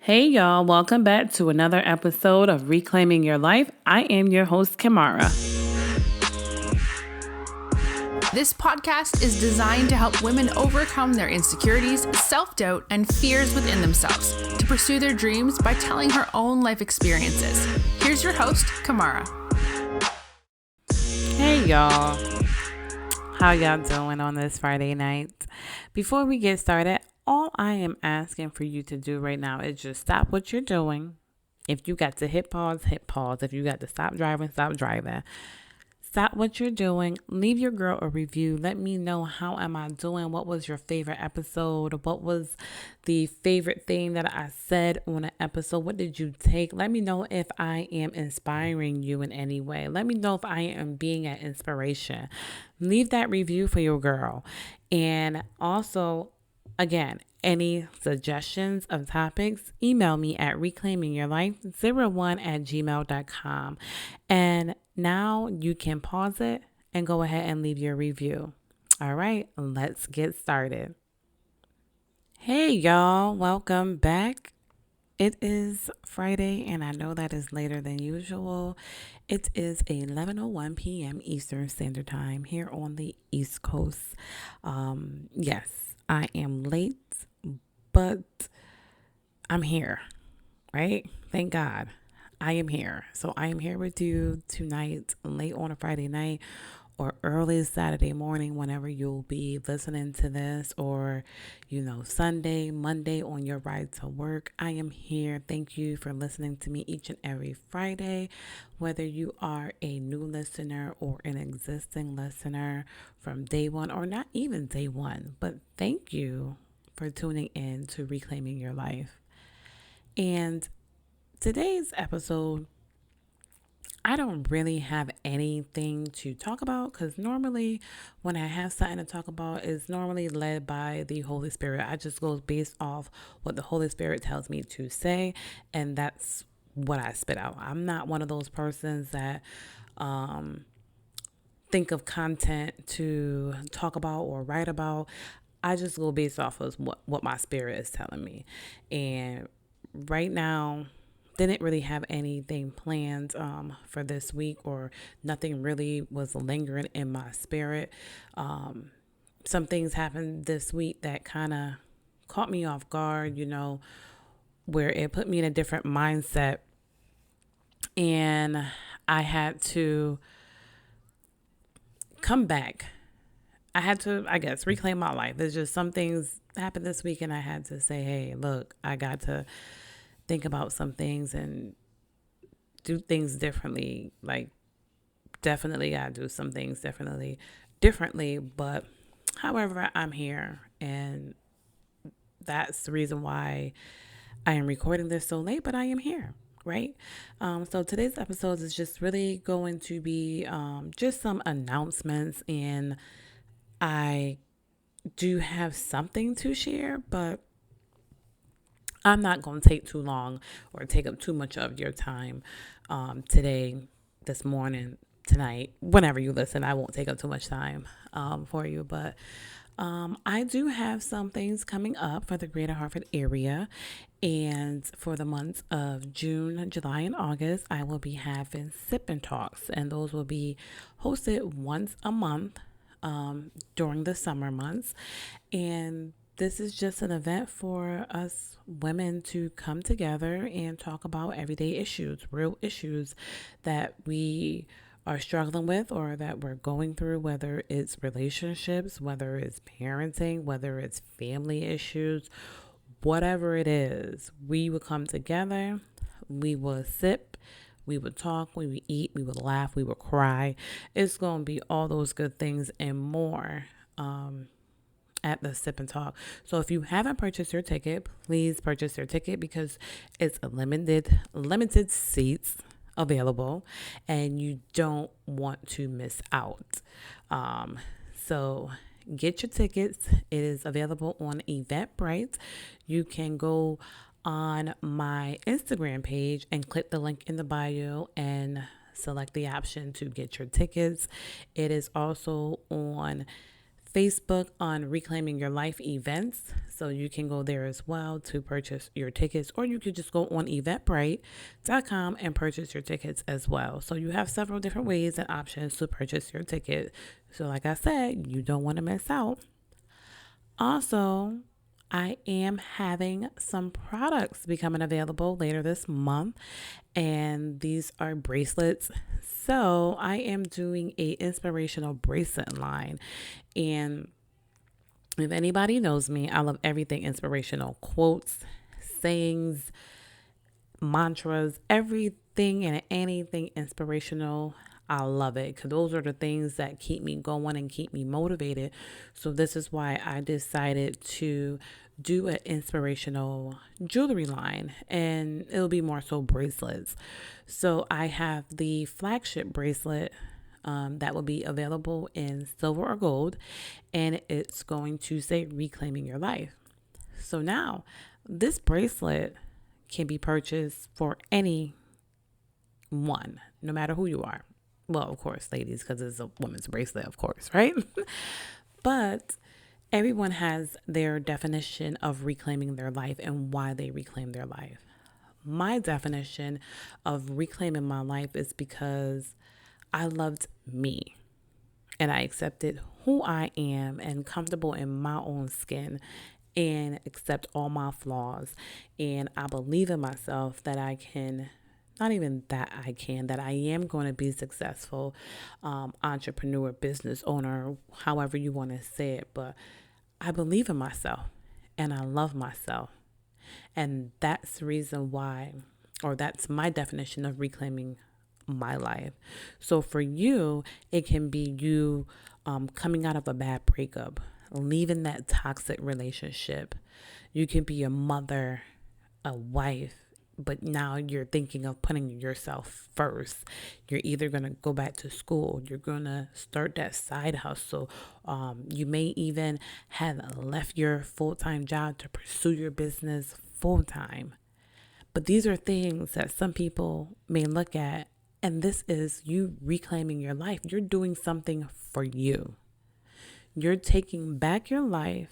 Hey y'all, welcome back to another episode of Reclaiming Your Life. I am your host, Kamara. This podcast is designed to help women overcome their insecurities, self-doubt, and fears within themselves to pursue their dreams by telling her own life experiences. Here's your host, Kamara. Hey y'all, how y'all doing on this Friday night? Before we get started, all I am asking for you to do right now is just stop what you're doing. If you got to hit pause, hit pause. If you got to stop driving, stop driving. Stop what you're doing. Leave your girl a review. Let me know how am I doing? What was your favorite episode? What was the favorite thing that I said on an episode? What did you take? Let me know if I am inspiring you in any way. Let me know if I am being an inspiration. Leave that review for your girl. And also, again, any suggestions of topics, email me at reclaimingyourlife01@gmail.com. And now you can pause it and go ahead and leave your review. All right, let's get started. Hey, y'all, welcome back. It is Friday, and I know that is later than usual. It is 11:01 p.m. Eastern Standard Time here on the East Coast. Yes, I am late, but I'm here, right? Thank God. I am here. So I am here with you tonight, late on a Friday night or early Saturday morning, whenever you'll be listening to this, or, Sunday, Monday on your ride to work. I am here. Thank you for listening to me each and every Friday, whether you are a new listener or an existing listener from day one or not even day one. But thank you for tuning in to Reclaiming Your Life. And today's episode, I don't really have anything to talk about because normally when I have something to talk about, it's normally led by the Holy Spirit. I just go based off what the Holy Spirit tells me to say, and that's what I spit out. I'm not one of those persons that think of content to talk about or write about. I just go based off of what my spirit is telling me. And right now, didn't really have anything planned for this week, or nothing really was lingering in my spirit. Some things happened this week that kind of caught me off guard, where it put me in a different mindset. And I had to come back. I had to, I guess, reclaim my life. There's just some things happened this week, and I had to say, hey, look, I got to think about some things and do things differently. Like, definitely I do some things differently. But however, I'm here, and that's the reason why I am recording this so late, but I am here. Right. So today's episode is just really going to be just some announcements, and I do have something to share, but I'm not going to take too long or take up too much of your time today, this morning, tonight, whenever you listen. I won't take up too much time for you, but I do have some things coming up for the Greater Hartford Area. And for the months of June, July, and August, I will be having sip and talks, and those will be hosted once a month during the summer months. And this is just an event for us women to come together and talk about everyday issues, real issues that we are struggling with or that we're going through, whether it's relationships, whether it's parenting, whether it's family issues, whatever it is. We would come together, we would sip, we would talk, we would eat, we would laugh, we would cry. It's going to be all those good things and more at the Sip and Talk. So if you haven't purchased your ticket, please purchase your ticket because it's a limited seats available, and you don't want to miss out. So get your tickets. It is available on Eventbrite. You can go on my Instagram page and click the link in the bio and select the option to get your tickets. It is also on Facebook on Reclaiming Your Life events. So you can go there as well to purchase your tickets, or you could just go on eventbrite.com and purchase your tickets as well. So you have several different ways and options to purchase your ticket. So like I said, you don't want to miss out. Also, I am having some products becoming available later this month, and these are bracelets. So I am doing a inspirational bracelet line, and if anybody knows me, I love everything inspirational: quotes, sayings, mantras, everything and anything inspirational. I love it because those are the things that keep me going and keep me motivated. So this is why I decided to do an inspirational jewelry line, and it'll be more so bracelets. So I have the flagship bracelet that will be available in silver or gold, and it's going to say Reclaiming Your Life. So now this bracelet can be purchased for anyone, no matter who you are. Well, of course, ladies, because it's a woman's bracelet, of course, right? But everyone has their definition of reclaiming their life and why they reclaim their life. My definition of reclaiming my life is because I loved me and I accepted who I am and comfortable in my own skin and accept all my flaws. And I believe in myself that I can, not even that I can, that I am going to be successful entrepreneur, business owner, however you want to say it. But I believe in myself and I love myself. And that's the reason why, or that's my definition of reclaiming my life. So for you, it can be you coming out of a bad breakup, leaving that toxic relationship. You can be a mother, a wife, but now you're thinking of putting yourself first. You're either going to go back to school, you're going to start that side hustle. You may even have left your full-time job to pursue your business full-time. But these are things that some people may look at, and this is you reclaiming your life. You're doing something for you. You're taking back your life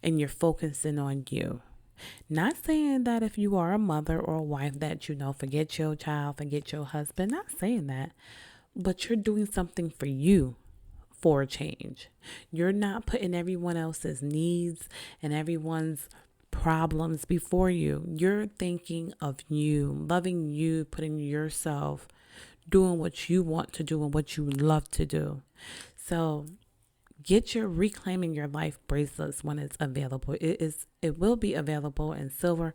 and you're focusing on you. Not saying that if you are a mother or a wife that, forget your child, forget your husband. Not saying that. But you're doing something for you for a change. You're not putting everyone else's needs and everyone's problems before you. You're thinking of you, loving you, putting yourself, doing what you want to do and what you love to do. So get your Reclaiming Your Life bracelets when it's available. It will be available in silver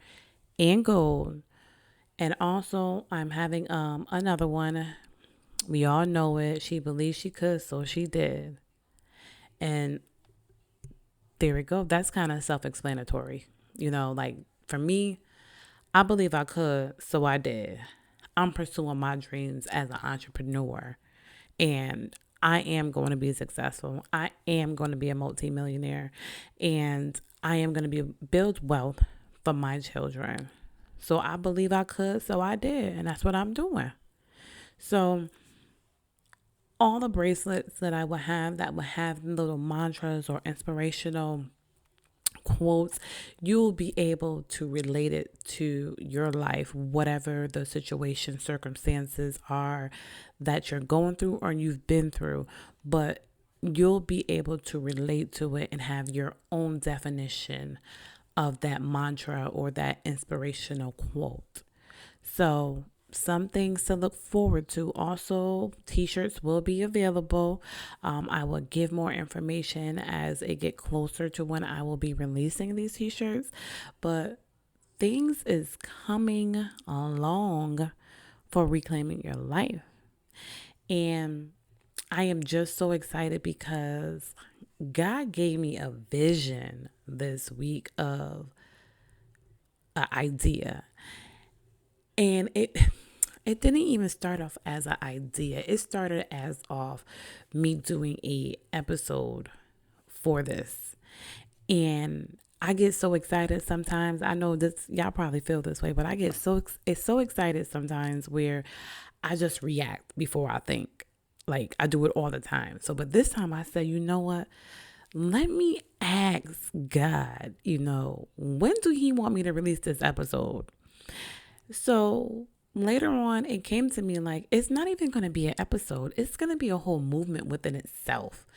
and gold. And also I'm having another one. We all know it. She believed she could, so she did. And there we go. That's kind of self-explanatory. Like for me, I believe I could, so I did. I'm pursuing my dreams as an entrepreneur, and I am going to be successful. I am going to be a multimillionaire, and I am going to build wealth for my children. So I believe I could, so I did, and that's what I'm doing. So all the bracelets that I would have that would have little mantras or inspirational quotes, you'll be able to relate it to your life, whatever the situation, circumstances are that you're going through or you've been through, but you'll be able to relate to it and have your own definition of that mantra or that inspirational quote. So some things to look forward to. Also, t-shirts will be available. I will give more information as it get closer to when I will be releasing these t-shirts, but things is coming along for Reclaiming Your Life. And I am just so excited because God gave me a vision this week of an idea. And it didn't even start off as an idea. It started as off me doing a episode for this. And I get so excited sometimes. I know this, y'all probably feel this way, but I get so excited sometimes where I just react before I think. Like I do it all the time. So, but this time I said, you know what? let me ask God, when do he want me to release this episode? So later on, it came to me like, it's not even going to be an episode. It's going to be a whole movement within itself.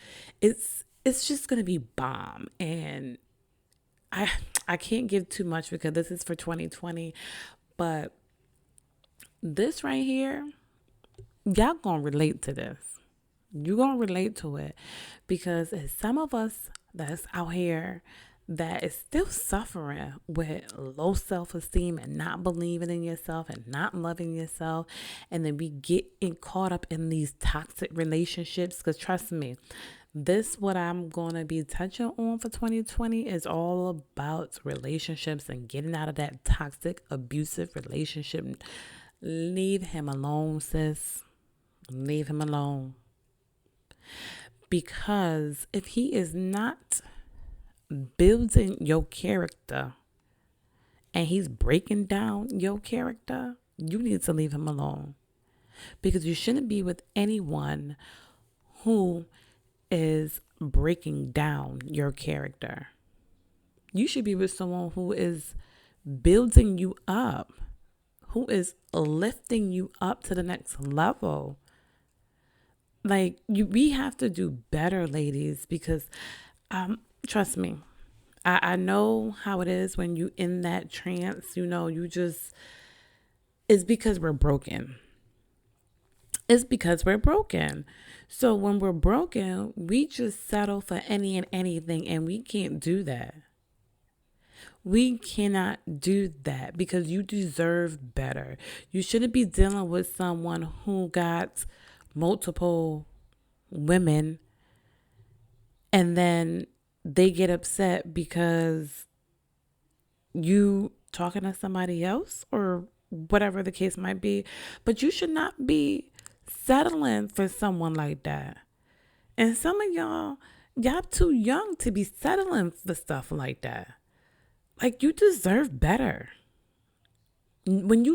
It's just going to be bomb. And I I can't give too much because this is for 2020, but this right here, y'all going to relate to this. You're going to relate to it because it's some of us that's out here that is still suffering with low self-esteem and not believing in yourself and not loving yourself. And then we get caught up in these toxic relationships because trust me, this what I'm going to be touching on for 2020 is all about relationships and getting out of that toxic, abusive relationship. Leave him alone, sis. Leave him alone. Because if he is not building your character and he's breaking down your character, you need to leave him alone. Because you shouldn't be with anyone who is breaking down your character. You should be with someone who is building you up, who is lifting you up to the next level. Like, we have to do better, ladies, because trust me, I know how it is when you in that trance, it's because we're broken. It's because we're broken. So when we're broken, we just settle for any and anything, and we can't do that. We cannot do that because you deserve better. You shouldn't be dealing with someone who got multiple women and then they get upset because you talking to somebody else or whatever the case might be. But you should not be settling for someone like that. And some of y'all too young to be settling for stuff like that. Like, you deserve better. And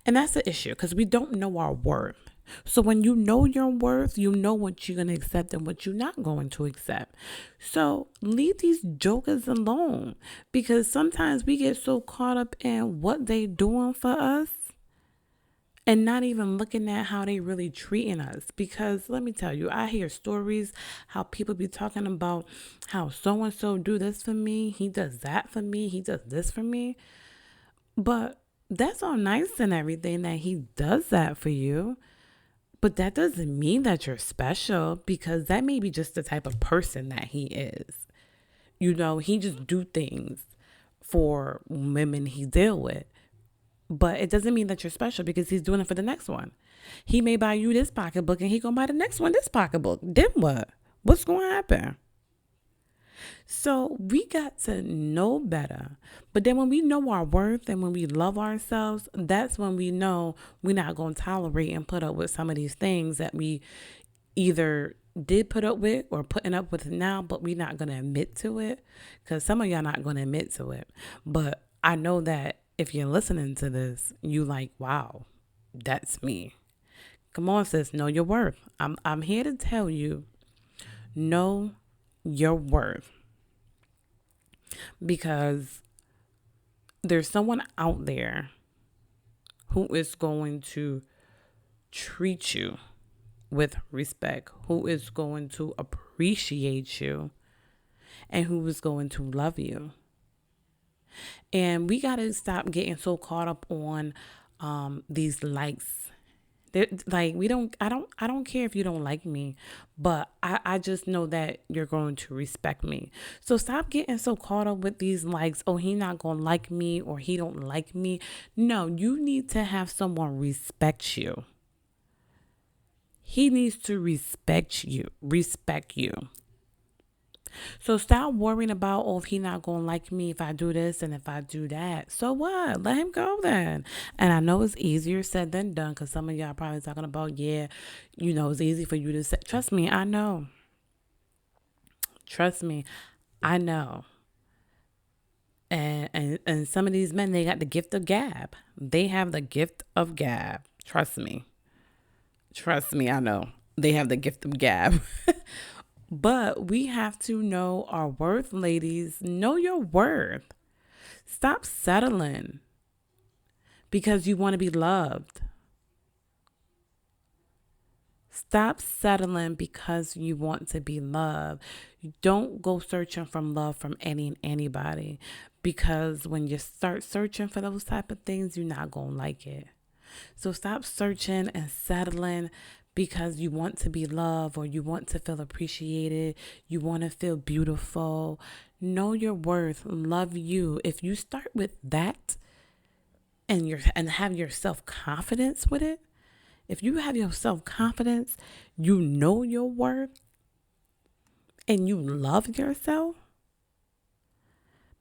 that's the issue because we don't know our worth. So when you know your worth, you know what you're going to accept and what you're not going to accept. So leave these jokers alone because sometimes we get so caught up in what they doing for us and not even looking at how they really treating us. Because let me tell you, I hear stories how people be talking about how so-and-so do this for me. He does that for me. He does this for me. But that's all nice and everything that he does that for you. But that doesn't mean that you're special because that may be just the type of person that he is. He just do things for women he deal with. But it doesn't mean that you're special because he's doing it for the next one. He may buy you this pocketbook and he gonna buy the next one this pocketbook. Then what? What's going to happen? So we got to know better. But then when we know our worth and when we love ourselves, that's when we know we're not going to tolerate and put up with some of these things that we either did put up with or putting up with now, but we're not going to admit to it because some of y'all not going to admit to it. But I know that if you're listening to this, you like, wow, that's me. Come on, sis, know your worth. I'm here to tell you, know your worth. Because there's someone out there who is going to treat you with respect, who is going to appreciate you, and who is going to love you. And we got to stop getting so caught up on these likes. I don't care if you don't like me, but I just know that you're going to respect me. So stop getting so caught up with these likes. Oh, he not going to like me or he don't like me. No, you need to have someone respect you. He needs to respect you. So stop worrying about, oh, if he not going to like me if I do this and if I do that. So what? Let him go then. And I know it's easier said than done because some of y'all probably talking about, it's easy for you to say. Trust me, I know. And some of these men, they got the gift of gab. They have the gift of gab. Trust me, I know. They have the gift of gab. But we have to know our worth, ladies. Know your worth. Stop settling because you want to be loved. Stop settling because you want to be loved. Don't go searching for love from anybody, because when you start searching for those type of things, you're not going to like it. So stop searching and settling because you want to be loved or you want to feel appreciated. You want to feel beautiful. Know your worth. Love you. If you start with that and have your self-confidence with it, if you have your self-confidence, you know your worth, and you love yourself,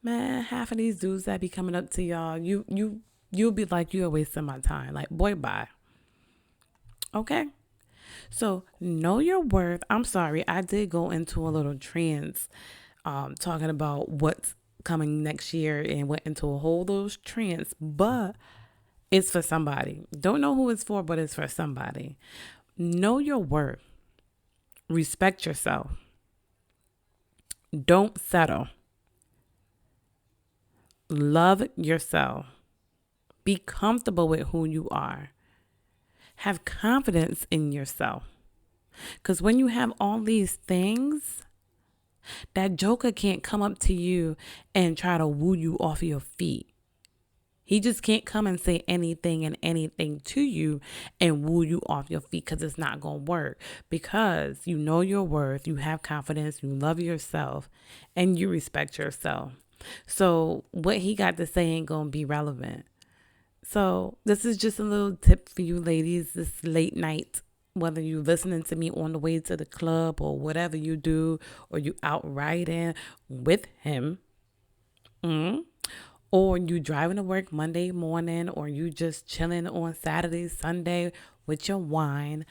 man, half of these dudes that be coming up to y'all, you'll be like, you're wasting my time. Like, boy, bye. Okay? So know your worth. I'm sorry, I did go into a little trance talking about what's coming next year and went into a whole little trance, but it's for somebody. Don't know who it's for, but it's for somebody. Know your worth. Respect yourself. Don't settle. Love yourself. Be comfortable with who you are. Have confidence in yourself. Because when you have all these things, that joker can't come up to you and try to woo you off your feet. He just can't come and say anything to you and woo you off your feet, because it's not going to work. Because you know your worth, you have confidence, you love yourself, and you respect yourself. So what he got to say ain't going to be relevant. So this is just a little tip for you ladies this late night, whether you're listening to me on the way to the club or whatever you do, or you out riding with him. Or you driving to work Monday morning, or you just chilling on Saturday, Sunday with your wine.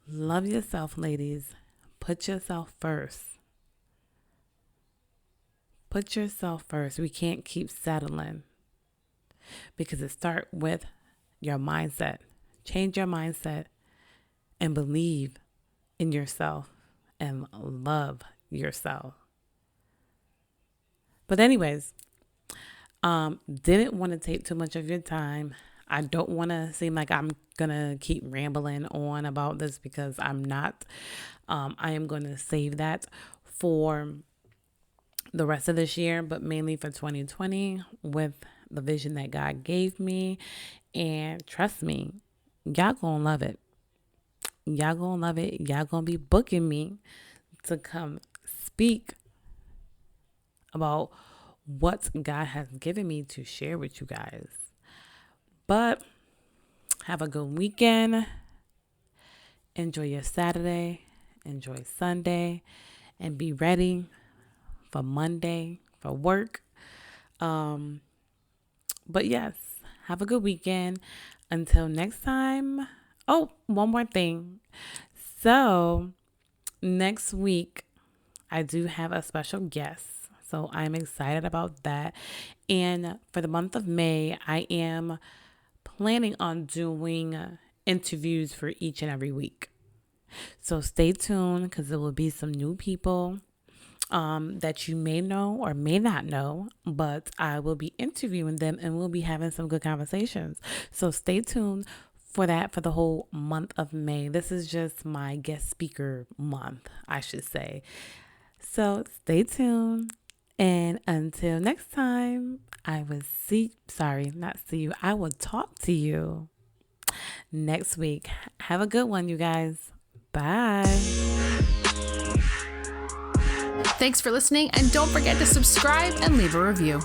Love yourself, ladies. Put yourself first. Put yourself first. We can't keep settling, because it starts with your mindset. Change your mindset and believe in yourself and love yourself. But anyways, didn't want to take too much of your time. I don't want to seem like I'm going to keep rambling on about this, because I'm not. I am going to save that for the rest of this year, but mainly for 2020 with the vision that God gave me. And trust me, y'all gonna love it. Y'all gonna love it. Y'all gonna be booking me to come speak about what God has given me to share with you guys. But have a good weekend. Enjoy your Saturday. Enjoy Sunday. And be ready for Monday for work. But yes, have a good weekend. Until next time. Oh, one more thing. So next week, I do have a special guest. So I'm excited about that. And for the month of May, I am planning on doing interviews for each and every week. So stay tuned, because there will be some new people that you may know or may not know, but I will be interviewing them and we'll be having some good conversations. So stay tuned for that for the whole month of May. This is just my guest speaker month, I should say. So stay tuned. And until next time, I will I will talk to you next week. Have a good one, you guys. Bye. Thanks for listening, and don't forget to subscribe and leave a review.